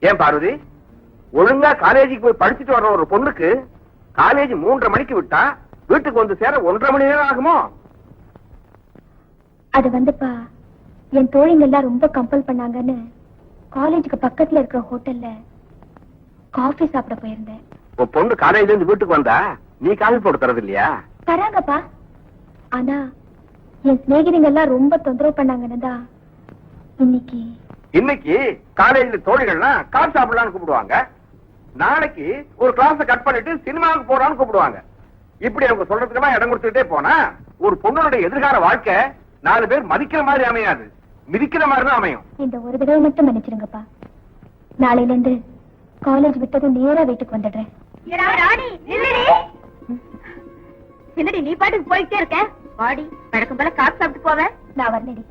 ஏன் பார்வதி, ஒழுங்கா காலேஜுக்கு போய் படிச்சுட்டு வர்ற ஒரு பொண்ணுக்கு காலேஜ் 3:30 மணிக்கு விட்டா வீட்டுக்கு வந்து சேர 1:30 மணி நேரம் ஆகுமோ? அது வந்துப்பா, என் தோழிங்க எல்லாம் ரொம்ப கம்பல் பண்ணாங்கன்னு காலேஜுக்கு பக்கத்துல இருக்கிற ஹோட்டல்ல காஃபி சாப்பிட போயிருந்தேன். உன் பொண்ணு காலேஜ்ல இருந்து வீட்டுக்கு வந்தா நீ காஃபி போட்டு தரது இல்லையா? தராங்கப்பா. ஆனா என் சிநேகிதிங்க எல்லாம் ரொம்ப தொந்தரவு பண்ணாங்கன்னு தான் இன்னைக்கு காலேஜ்ல தோழிகள்லாம் காஃபி சாப்பிடலாம்னு கூப்பிடுவாங்க. நாளைக்கு ஒரு கிளாஸ் கட் பண்ணிட்டு சினிமாவுக்கு போறான்னு கூப்பிடுவாங்க. இப்படி அவங்க சொல்றதுக்கெல்லாம் இடம் கொடுத்துட்டே போனா ஒரு பொண்ணுடைய எதிர்கால வாழ்க்கை 4 பேர் மதிக்கிற மாதிரி அமையாது, மிதிக்கிற மாதிரி தான் அமையும். இந்த ஒரு தடவை மட்டும் மன்னிச்சிருங்கப்பா. நாளையில இருந்து காலேஜ் விட்டது நேரா வீட்டுக்கு வந்துடுறேன். என்னடி நீ பாட்டுக்கு போயிட்டே இருக்க? வாடி, பழக்கம் போல காசு சாப்பிட்டு போவேன். நான் வரலடி.